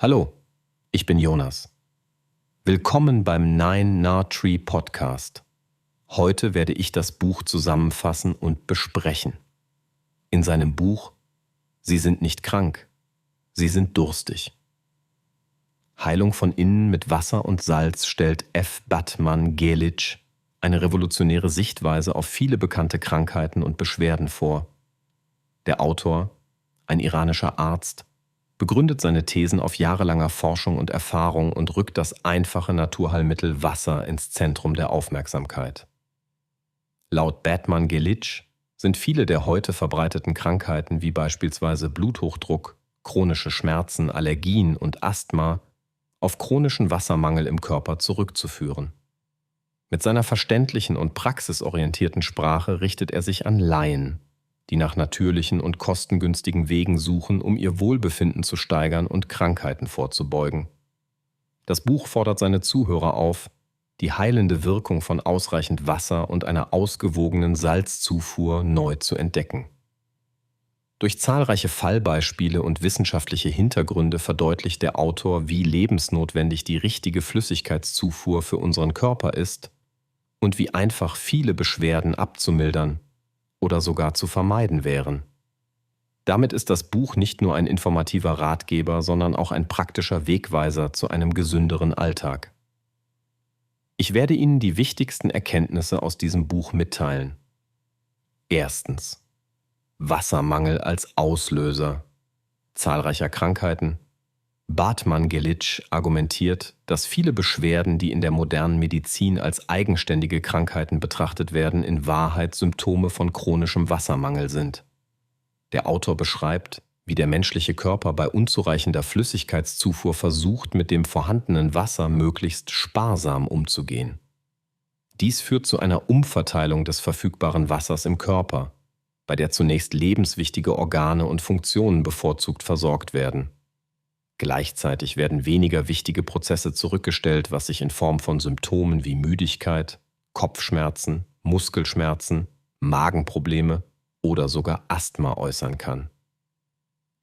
Hallo, ich bin Jonas. Willkommen beim Nine Nard Tree Podcast. Heute werde ich das Buch zusammenfassen und besprechen. In seinem Buch Sie sind nicht krank, Sie sind durstig. Heilung von innen mit Wasser und Salz stellt F. Batman Gelic eine revolutionäre Sichtweise auf viele bekannte Krankheiten und Beschwerden vor. Der Autor, ein iranischer Arzt, begründet seine Thesen auf jahrelanger Forschung und Erfahrung und rückt das einfache Naturheilmittel Wasser ins Zentrum der Aufmerksamkeit. Laut Batman Gelic sind viele der heute verbreiteten Krankheiten wie beispielsweise Bluthochdruck, chronische Schmerzen, Allergien und Asthma auf chronischen Wassermangel im Körper zurückzuführen. Mit seiner verständlichen und praxisorientierten Sprache richtet er sich an Laien, die nach natürlichen und kostengünstigen Wegen suchen, um ihr Wohlbefinden zu steigern und Krankheiten vorzubeugen. Das Buch fordert seine Zuhörer auf, die heilende Wirkung von ausreichend Wasser und einer ausgewogenen Salzzufuhr neu zu entdecken. Durch zahlreiche Fallbeispiele und wissenschaftliche Hintergründe verdeutlicht der Autor, wie lebensnotwendig die richtige Flüssigkeitszufuhr für unseren Körper ist und wie einfach viele Beschwerden abzumildern oder sogar zu vermeiden wären. Damit ist das Buch nicht nur ein informativer Ratgeber, sondern auch ein praktischer Wegweiser zu einem gesünderen Alltag. Ich werde Ihnen die wichtigsten Erkenntnisse aus diesem Buch mitteilen. Erstens: Wassermangel als Auslöser zahlreicher Krankheiten. Batman Gelic argumentiert, dass viele Beschwerden, die in der modernen Medizin als eigenständige Krankheiten betrachtet werden, in Wahrheit Symptome von chronischem Wassermangel sind. Der Autor beschreibt, wie der menschliche Körper bei unzureichender Flüssigkeitszufuhr versucht, mit dem vorhandenen Wasser möglichst sparsam umzugehen. Dies führt zu einer Umverteilung des verfügbaren Wassers im Körper, bei der zunächst lebenswichtige Organe und Funktionen bevorzugt versorgt werden. Gleichzeitig werden weniger wichtige Prozesse zurückgestellt, was sich in Form von Symptomen wie Müdigkeit, Kopfschmerzen, Muskelschmerzen, Magenprobleme oder sogar Asthma äußern kann.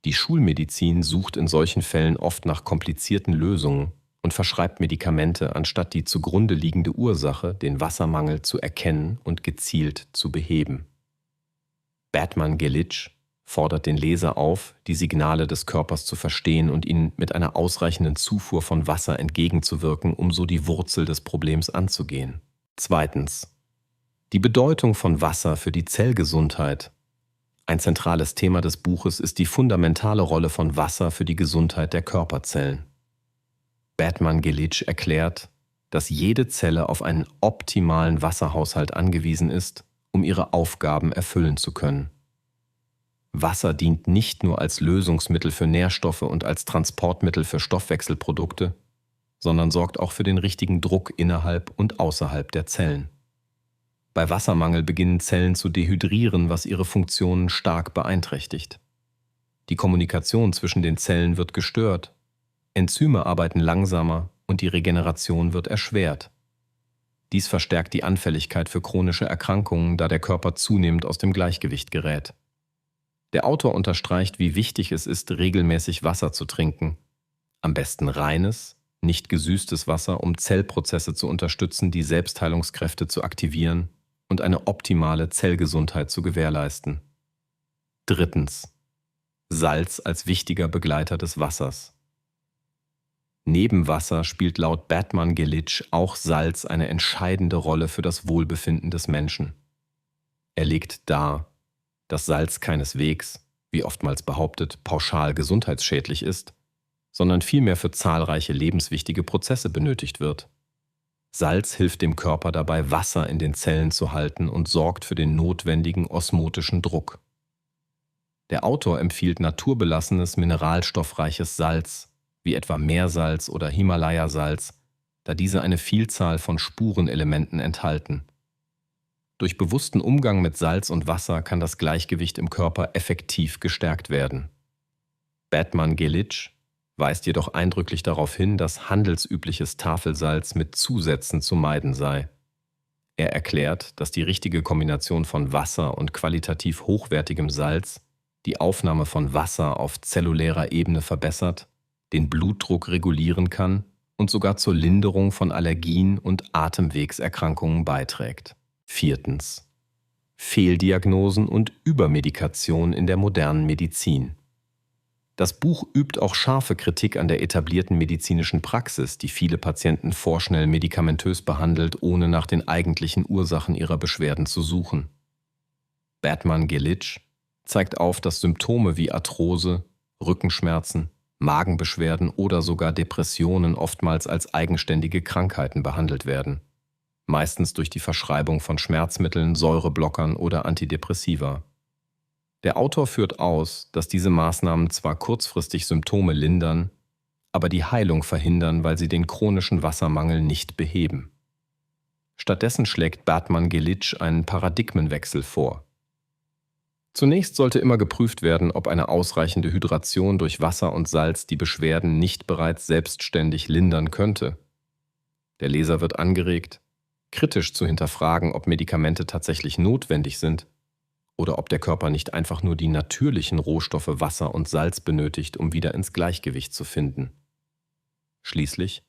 Die Schulmedizin sucht in solchen Fällen oft nach komplizierten Lösungen und verschreibt Medikamente, anstatt die zugrunde liegende Ursache, den Wassermangel, zu erkennen und gezielt zu beheben. Batman Gelic fordert den Leser auf, die Signale des Körpers zu verstehen und ihnen mit einer ausreichenden Zufuhr von Wasser entgegenzuwirken, um so die Wurzel des Problems anzugehen. Zweitens: Die Bedeutung von Wasser für die Zellgesundheit. Ein zentrales Thema des Buches ist die fundamentale Rolle von Wasser für die Gesundheit der Körperzellen. Batman Gelic erklärt, dass jede Zelle auf einen optimalen Wasserhaushalt angewiesen ist, um ihre Aufgaben erfüllen zu können. Wasser dient nicht nur als Lösungsmittel für Nährstoffe und als Transportmittel für Stoffwechselprodukte, sondern sorgt auch für den richtigen Druck innerhalb und außerhalb der Zellen. Bei Wassermangel beginnen Zellen zu dehydrieren, was ihre Funktionen stark beeinträchtigt. Die Kommunikation zwischen den Zellen wird gestört, Enzyme arbeiten langsamer und die Regeneration wird erschwert. Dies verstärkt die Anfälligkeit für chronische Erkrankungen, da der Körper zunehmend aus dem Gleichgewicht gerät. Der Autor unterstreicht, wie wichtig es ist, regelmäßig Wasser zu trinken. Am besten reines, nicht gesüßtes Wasser, um Zellprozesse zu unterstützen, die Selbstheilungskräfte zu aktivieren und eine optimale Zellgesundheit zu gewährleisten. Drittens: Salz als wichtiger Begleiter des Wassers. Neben Wasser spielt laut Batman Gelic auch Salz eine entscheidende Rolle für das Wohlbefinden des Menschen. Er legt dar, dass Salz keineswegs, wie oftmals behauptet, pauschal gesundheitsschädlich ist, sondern vielmehr für zahlreiche lebenswichtige Prozesse benötigt wird. Salz hilft dem Körper dabei, Wasser in den Zellen zu halten und sorgt für den notwendigen osmotischen Druck. Der Autor empfiehlt naturbelassenes, mineralstoffreiches Salz, wie etwa Meersalz oder Himalaya-Salz, da diese eine Vielzahl von Spurenelementen enthalten. Durch bewussten Umgang mit Salz und Wasser kann das Gleichgewicht im Körper effektiv gestärkt werden. Batman Gelic weist jedoch eindrücklich darauf hin, dass handelsübliches Tafelsalz mit Zusätzen zu meiden sei. Er erklärt, dass die richtige Kombination von Wasser und qualitativ hochwertigem Salz die Aufnahme von Wasser auf zellulärer Ebene verbessert den Blutdruck regulieren kann und sogar zur Linderung von Allergien und Atemwegserkrankungen beiträgt. 4. Fehldiagnosen und Übermedikation in der modernen Medizin. Das Buch übt auch scharfe Kritik an der etablierten medizinischen Praxis, die viele Patienten vorschnell medikamentös behandelt, ohne nach den eigentlichen Ursachen ihrer Beschwerden zu suchen. Batman-Gilic zeigt auf, dass Symptome wie Arthrose, Rückenschmerzen, Magenbeschwerden oder sogar Depressionen oftmals als eigenständige Krankheiten behandelt werden, meistens durch die Verschreibung von Schmerzmitteln, Säureblockern oder Antidepressiva. Der Autor führt aus, dass diese Maßnahmen zwar kurzfristig Symptome lindern, aber die Heilung verhindern, weil sie den chronischen Wassermangel nicht beheben. Stattdessen schlägt Batman-Gilic einen Paradigmenwechsel vor. Zunächst sollte immer geprüft werden, ob eine ausreichende Hydration durch Wasser und Salz die Beschwerden nicht bereits selbstständig lindern könnte. Der Leser wird angeregt, kritisch zu hinterfragen, ob Medikamente tatsächlich notwendig sind oder ob der Körper nicht einfach nur die natürlichen Rohstoffe Wasser und Salz benötigt, um wieder ins Gleichgewicht zu finden. Schließlich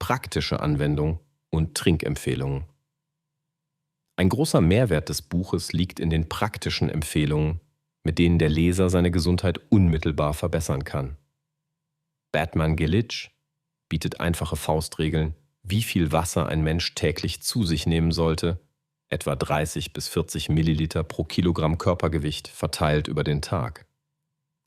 praktische Anwendung und Trinkempfehlungen. Ein großer Mehrwert des Buches liegt in den praktischen Empfehlungen, mit denen der Leser seine Gesundheit unmittelbar verbessern kann. Batman-Gilic bietet einfache Faustregeln, wie viel Wasser ein Mensch täglich zu sich nehmen sollte, etwa 30 bis 40 Milliliter pro Kilogramm Körpergewicht verteilt über den Tag.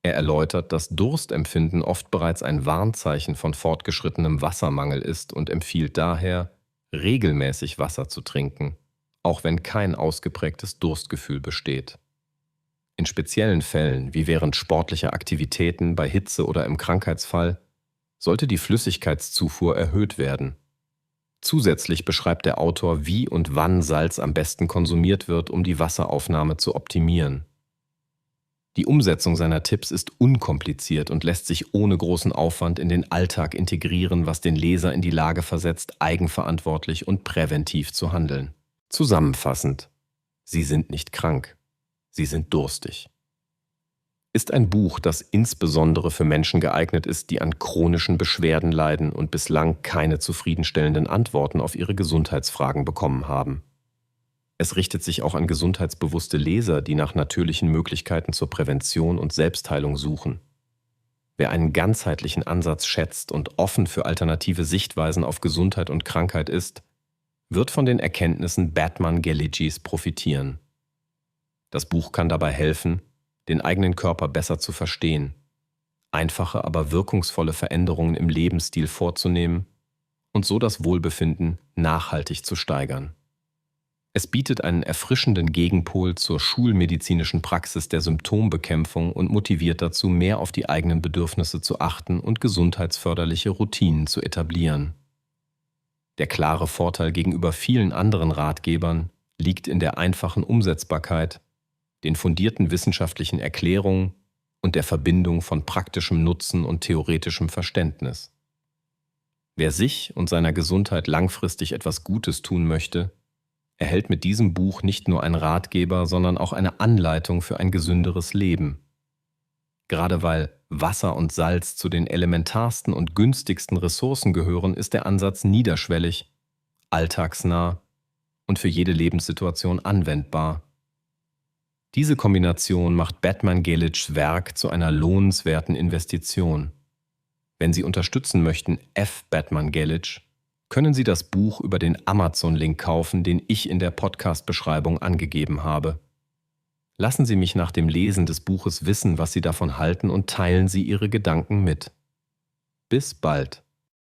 Er erläutert, dass Durstempfinden oft bereits ein Warnzeichen von fortgeschrittenem Wassermangel ist und empfiehlt daher, regelmäßig Wasser zu trinken, auch wenn kein ausgeprägtes Durstgefühl besteht. In speziellen Fällen, wie während sportlicher Aktivitäten, bei Hitze oder im Krankheitsfall, sollte die Flüssigkeitszufuhr erhöht werden. Zusätzlich beschreibt der Autor, wie und wann Salz am besten konsumiert wird, um die Wasseraufnahme zu optimieren. Die Umsetzung seiner Tipps ist unkompliziert und lässt sich ohne großen Aufwand in den Alltag integrieren, was den Leser in die Lage versetzt, eigenverantwortlich und präventiv zu handeln. Zusammenfassend: Sie sind nicht krank, Sie sind durstig. Ist ein Buch, das insbesondere für Menschen geeignet ist, die an chronischen Beschwerden leiden und bislang keine zufriedenstellenden Antworten auf ihre Gesundheitsfragen bekommen haben. Es richtet sich auch an gesundheitsbewusste Leser, die nach natürlichen Möglichkeiten zur Prävention und Selbstheilung suchen. Wer einen ganzheitlichen Ansatz schätzt und offen für alternative Sichtweisen auf Gesundheit und Krankheit ist, wird von den Erkenntnissen Batman-Gilicis profitieren. Das Buch kann dabei helfen, den eigenen Körper besser zu verstehen, einfache, aber wirkungsvolle Veränderungen im Lebensstil vorzunehmen und so das Wohlbefinden nachhaltig zu steigern. Es bietet einen erfrischenden Gegenpol zur schulmedizinischen Praxis der Symptombekämpfung und motiviert dazu, mehr auf die eigenen Bedürfnisse zu achten und gesundheitsförderliche Routinen zu etablieren. Der klare Vorteil gegenüber vielen anderen Ratgebern liegt in der einfachen Umsetzbarkeit, den fundierten wissenschaftlichen Erklärungen und der Verbindung von praktischem Nutzen und theoretischem Verständnis. Wer sich und seiner Gesundheit langfristig etwas Gutes tun möchte, erhält mit diesem Buch nicht nur einen Ratgeber, sondern auch eine Anleitung für ein gesünderes Leben. Gerade weil Wasser und Salz zu den elementarsten und günstigsten Ressourcen gehören, ist der Ansatz niederschwellig, alltagsnah und für jede Lebenssituation anwendbar. Diese Kombination macht Batman-Gilics Werk zu einer lohnenswerten Investition. Wenn Sie unterstützen möchten, Batman-Gilic, können Sie das Buch über den Amazon-Link kaufen, den ich in der Podcast-Beschreibung angegeben habe. Lassen Sie mich nach dem Lesen des Buches wissen, was Sie davon halten und teilen Sie Ihre Gedanken mit. Bis bald.